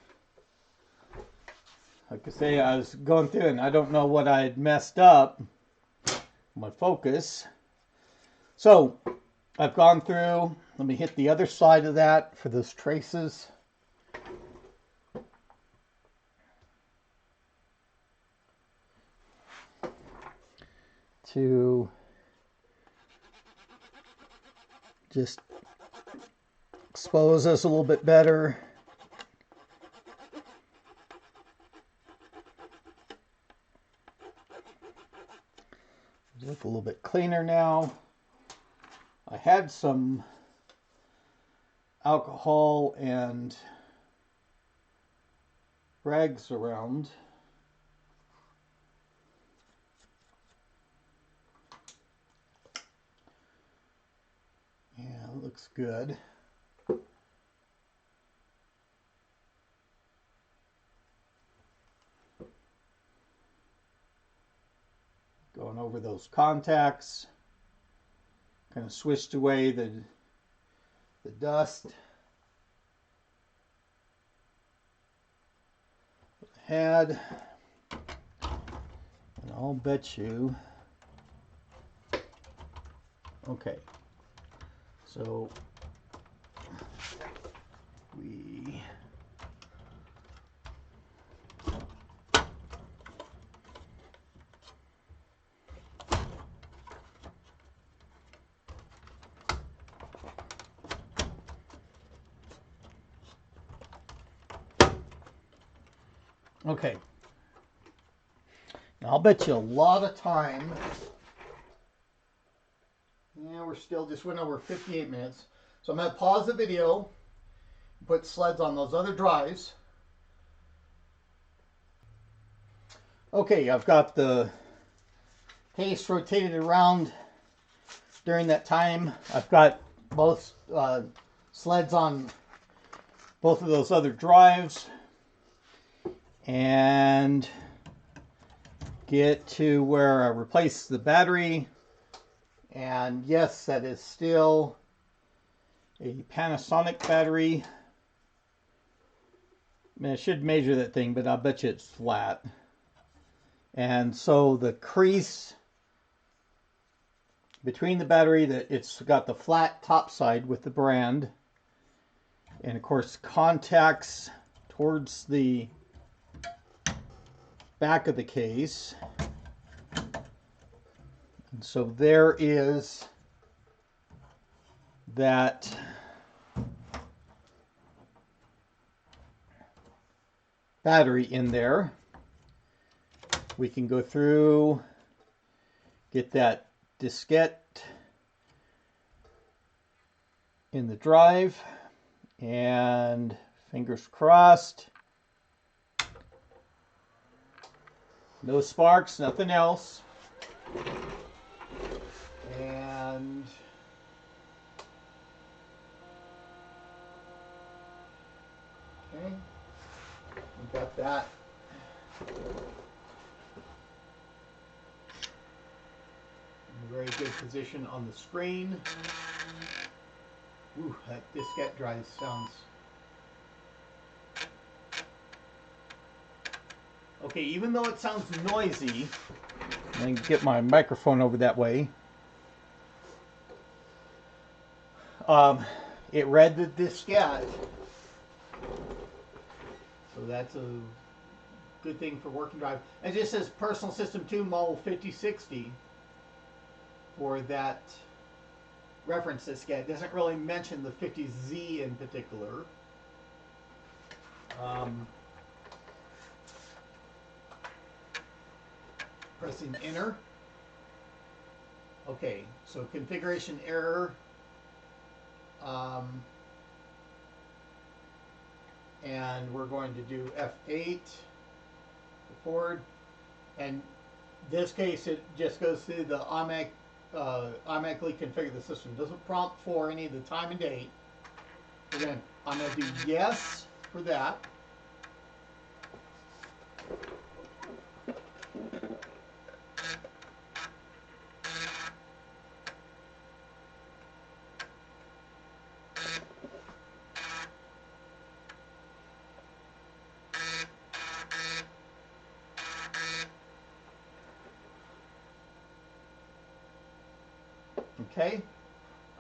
Like I say, I was going through and I don't know what I had messed up. My focus. So, I've gone through. Let me hit the other side of that for those traces. To just expose this a little bit better. Look a little bit cleaner now. I had some alcohol and rags around. Yeah, it looks good. Going over those contacts. Kind of swished away the dust. Had, and I'll bet you. Okay, so we okay. Now I'll bet you a lot of time. Yeah, we're still just went over 58 minutes. So I'm going to pause the video, put sleds on those other drives. Okay, I've got the case rotated around during that time. I've got both sleds on both of those other drives. And get to where I replace the battery. And yes, that is still a Panasonic battery. I mean, I should measure that thing, but I'll bet you it's flat. And so the crease between the battery, it's got the flat top side with the brand. And of course, contacts towards the back of the case. And so there is that battery in there. We can go through, get that diskette in the drive, and fingers crossed. No sparks, nothing else. And okay, we got that. In a very good position on the screen. Ooh, that diskette drive sounds. Okay, even though it sounds noisy, I can get my microphone over that way. It read the diskette, so that's a good thing for working drive. And it just says Personal System 2 Model 5060 for that reference diskette. It doesn't really mention the 50Z in particular. Pressing enter. Okay, so configuration error. And we're going to do F8 forward. And this case, it just goes through the automatically configure the system. It doesn't prompt for any of the time and date. I'm going to do yes for that. Okay,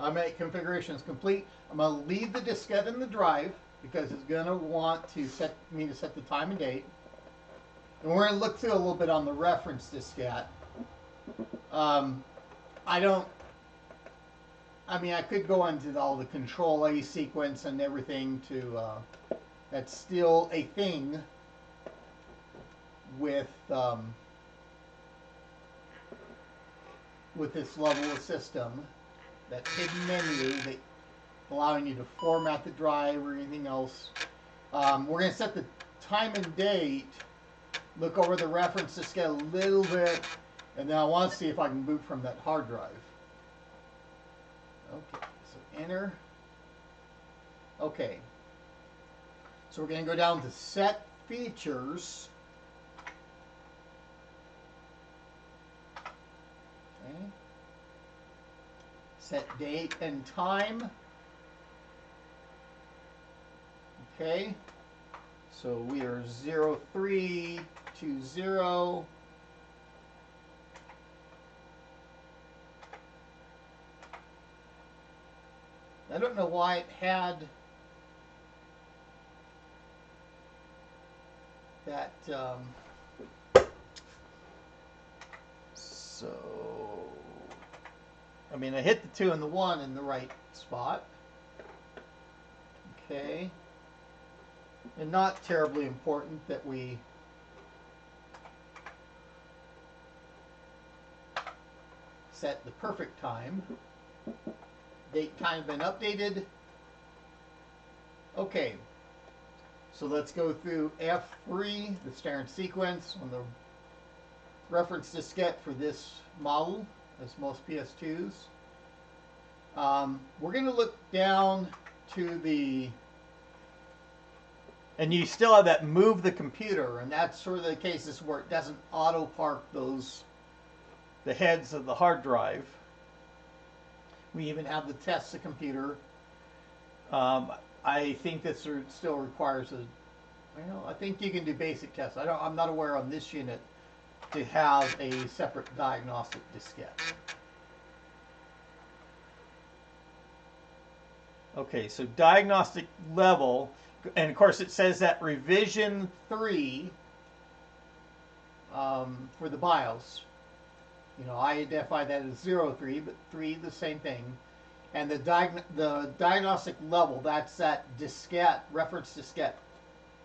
automatic configuration is complete. I'm going to leave the diskette in the drive because it's going to want to set the time and date. And we're going to look through a little bit on the reference diskette. I could go into all the control A sequence and everything to, that's still a thing with this level of system, that hidden menu that allowing you to format the drive or anything else. We're going to set the time and date, look over the reference diskette a little bit, and then I want to see if I can boot from that hard drive. Okay, so enter. Okay, so we're going to go down to set features. Okay. Set date and time. Okay, so we are 0320. I don't know why it had that. I hit the 2 and the 1 in the right spot. Okay. And not terribly important that we set the perfect time. Date, time been updated. Okay. So let's go through F3, the standard sequence on the reference diskette for this model, as most PS2s. We're going to look down to the, and you still have that move the computer, and that's sort of the cases where it doesn't auto park the heads of the hard drive. We even have the test the computer. I think this still requires I think you can do basic tests. I'm not aware on this unit to have a separate diagnostic diskette. Okay, so diagnostic level, and of course it says that revision 3 for the BIOS. I identify that as 03, but 3 the same thing. And the diagnostic level, that's that diskette, reference diskette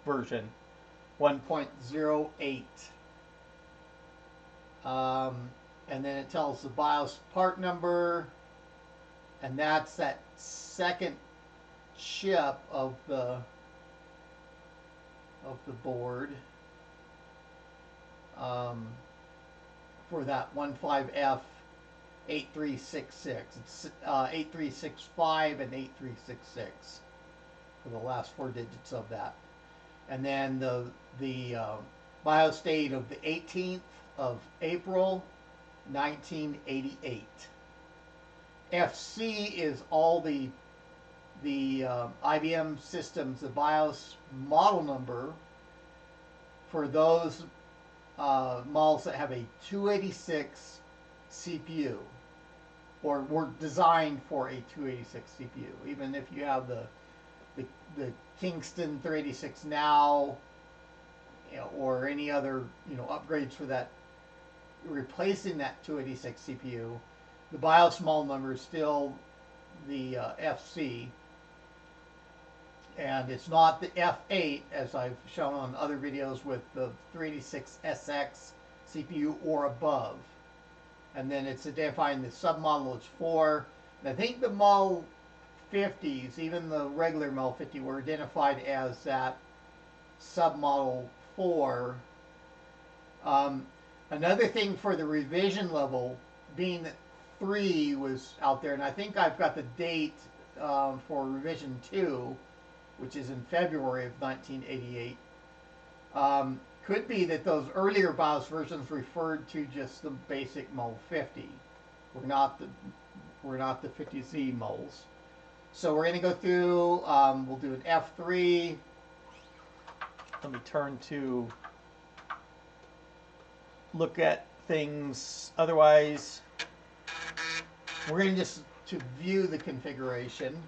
version, 1.08. And then it tells the BIOS part number, and that's that second chip of the board for that 15F 8366. It's 8365 and 8366 for the last 4 digits of that. And then the BIOS date of the 18th of April 1988. FC is all the IBM systems, the BIOS model number for those models that have a 286 CPU or were designed for a 286 CPU. Even if you have the Kingston 386 now, you know, or any other, you know, upgrades for that, replacing that 286 CPU, the BIOS model number is still the FC, and it's not the F8 as I've shown on other videos with the 386SX CPU or above. And then it's identifying the submodel as 4. And I think the Model 50s, even the regular Model 50, were identified as that submodel 4. Another thing for the revision level, being that 3 was out there, and I think I've got the date for revision 2, which is in February of 1988. Could be that those earlier BIOS versions referred to just the basic Model 50. We're not the 50Z models. So we're going to go through. We'll do an F3. Let me turn to look at things. Otherwise, we're going to just to view the configuration.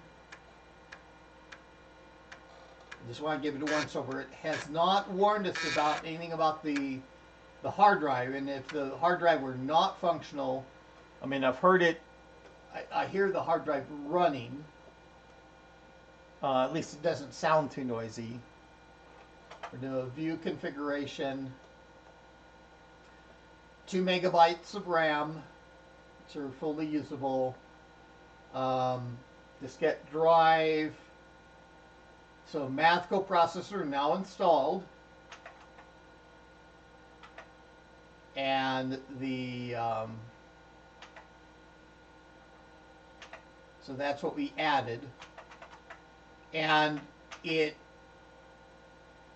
I just want to give it a once over. It has not warned us about anything about the hard drive, and if the hard drive were not functional, I mean, I've heard it. I hear the hard drive running. At least it doesn't sound too noisy. We're doing a view configuration. 2 megabytes of RAM, which are fully usable. Diskette drive. So math coprocessor now installed, and the so that's what we added, and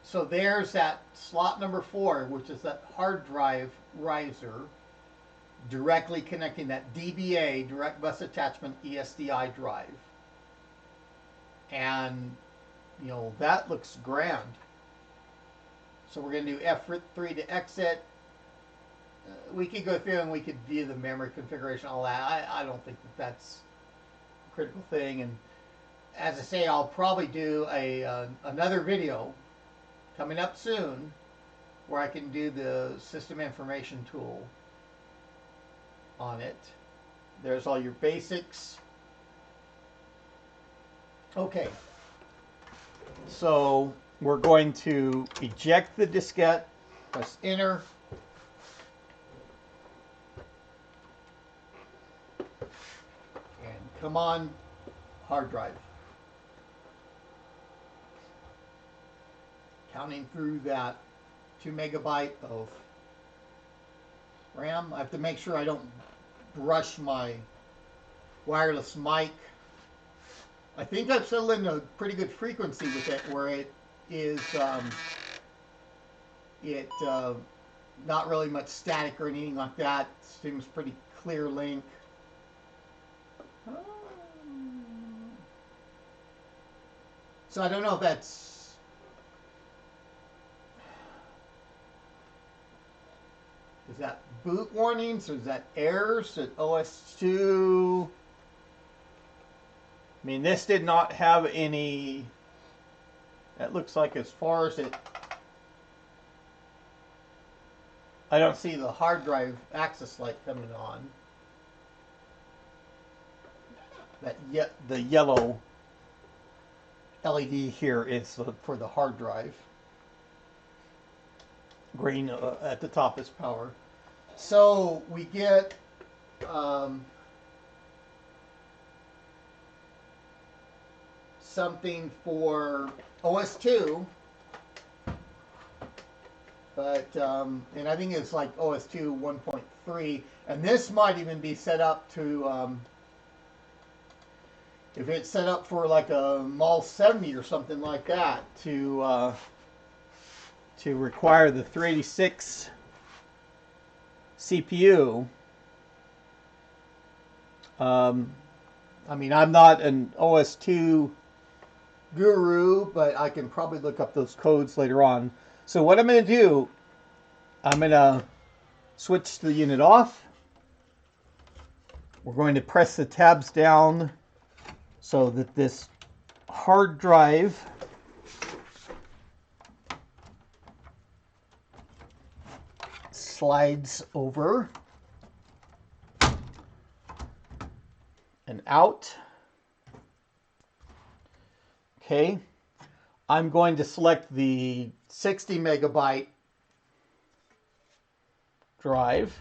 so there's that slot number 4, which is that hard drive riser, directly connecting that DBA, direct bus attachment ESDI drive, and you know, that looks grand. So we're going to do F3 to exit. We could go through and we could view the memory configuration, all that. I don't think that that's a critical thing. And as I say, I'll probably do another video coming up soon where I can do the system information tool on it. There's all your basics. Okay. So we're going to eject the diskette, press enter, and come on, hard drive. Counting through that 2 megabyte of RAM. I have to make sure I don't brush my wireless mic. I think I've settled in a pretty good frequency with it, where it is not really much static or anything like that. Seems pretty clear link. So I don't know if that's is that boot warnings or is that errors at OS2? I mean, this did not have any, that looks like as far as it, I don't see the hard drive access light coming on. The yellow LED here is for the hard drive. Green at the top is power. So we get something for OS2, but and I think it's like OS2 1.3, and this might even be set up to if it's set up for like a Mol 70 or something like that to require the 386 CPU. I mean, I'm not an OS2 guru, but I can probably look up those codes later on. So what I'm going to do, I'm going to switch the unit off. We're going to press the tabs down so that this hard drive slides over and out. Okay, I'm going to select the 60 megabyte drive.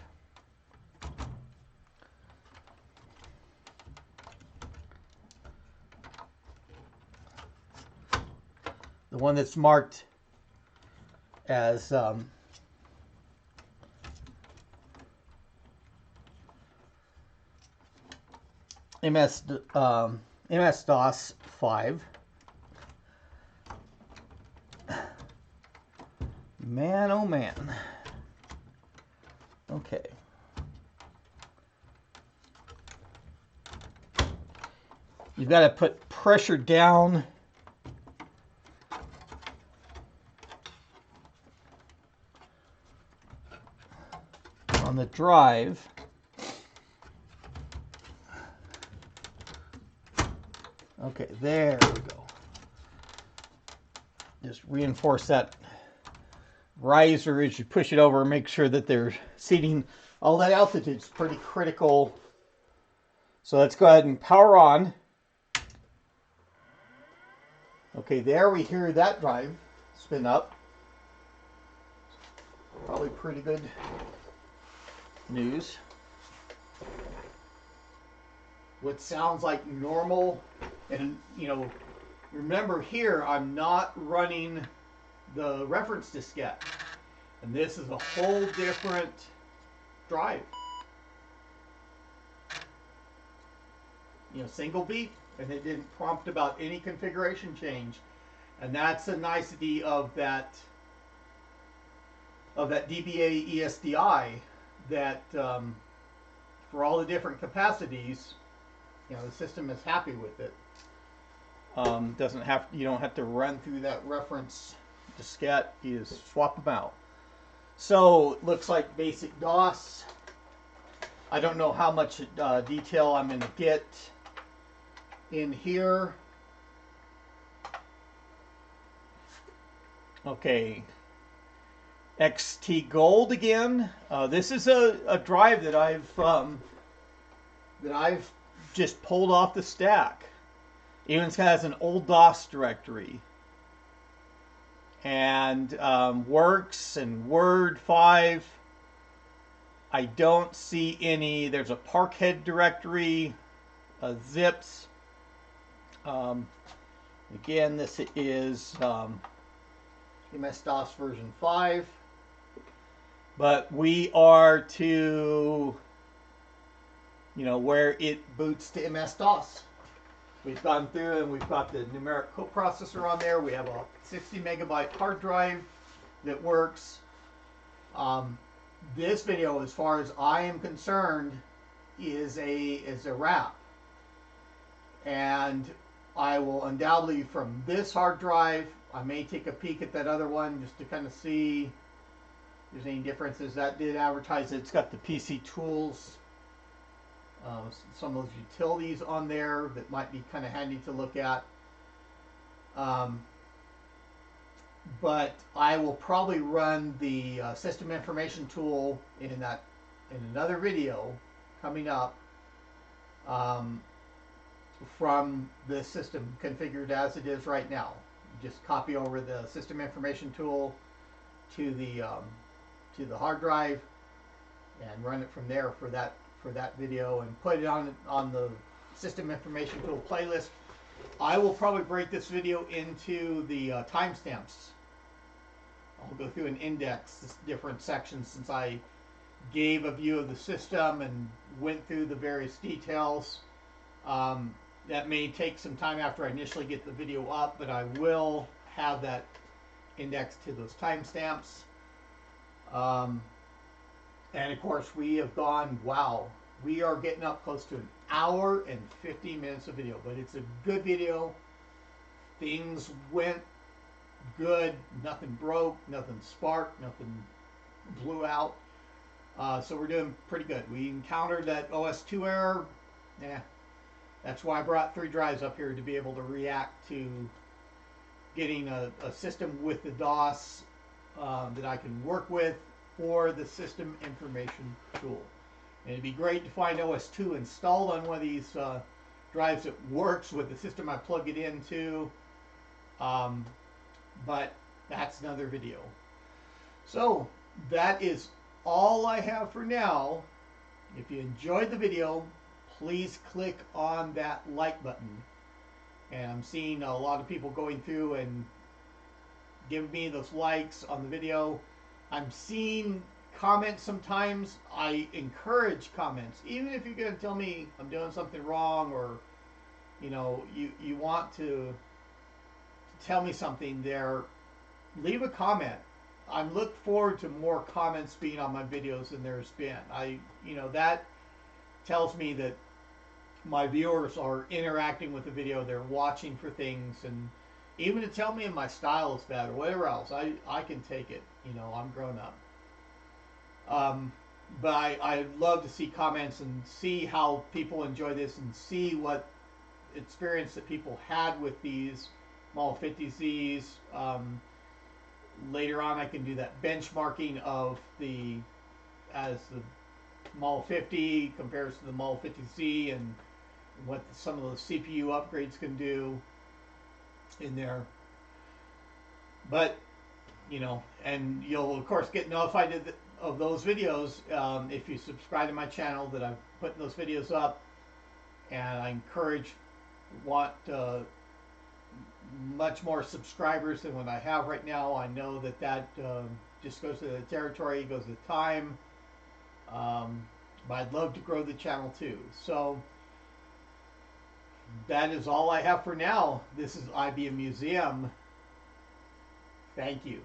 The one that's marked as MS-DOS 5. Man, oh man. Okay. You've got to put pressure down on the drive. Okay, there we go. Just reinforce that riser as you push it over. Make sure that they're seating. All that altitude is pretty critical. So let's go ahead and power on. Okay, there we hear that drive spin up. Probably pretty good news. What sounds like normal, and you know, remember here I'm not running the reference diskette, and this is a whole different drive. You know, single beat, and it didn't prompt about any configuration change, and that's a nicety of that DBA ESDI that for all the different capacities, you know, the system is happy with it. Doesn't have, you don't have to run through that reference diskette. You just swap them out. So it looks like basic DOS. I don't know how much detail I'm going to get in here. Okay, XT Gold again. This is a drive that I've just pulled off the stack. Even has an old DOS directory, and works and Word 5. I don't see any. There's a Parkhead directory, zips. Again, this is MS-DOS version 5. But we are to, you know, where it boots to MS-DOS. We've gone through and we've got the numeric coprocessor on there. We have a 60 megabyte hard drive that works. This video, as far as I am concerned, is a wrap. And I will undoubtedly, from this hard drive, I may take a peek at that other one just to kind of see if there's any differences. That did advertise that it's got the PC tools, some of those utilities on there that might be kind of handy to look at. But I will probably run the system information tool in another video coming up from the system configured as it is right now. Just copy over the system information tool to the hard drive and run it from there for that video, and put it on the system information tool playlist I will probably break this video into the timestamps. I'll go through and index different sections since I gave a view of the system and went through the various details. That may take some time after I initially get the video up, but I will have that indexed to those timestamps. And of course, we have gone, wow, we are getting up close to an hour and 15 minutes of video, but it's a good video. Things went good, nothing broke, nothing sparked, nothing blew out. So we're doing pretty good. We encountered that OS2 error. That's why I brought 3 drives up here, to be able to react to getting a system with the DOS that I can work with for the system information tool. And it'd be great to find OS2 installed on one of these drives that works with the system I plug it into. But that's another video. So that is all I have for now. If you enjoyed the video, please click on that like button. And I'm seeing a lot of people going through and giving me those likes on the video. I'm seeing comments sometimes. I encourage comments. Even if you're going to tell me I'm doing something wrong, or you want to tell me something there, leave a comment. I'm looking forward to more comments being on my videos than there's been. That tells me that my viewers are interacting with the video. They're watching for things, and even to tell me if my style is bad or whatever else, I can take it. I'm grown up. But I'd love to see comments and see how people enjoy this, and see what experience that people had with these Model 50Zs. Later on, I can do that benchmarking of as the Model 50 compares to the Model 50Z, and what some of those CPU upgrades can do in there. But and you'll of course get notified of those videos if you subscribe to my channel, that I'm putting those videos up. And I want much more subscribers than what I have right now. I know that just goes to the territory, goes to time. But I'd love to grow the channel too. So that is all I have for now. This is IBM Museum. Thank you.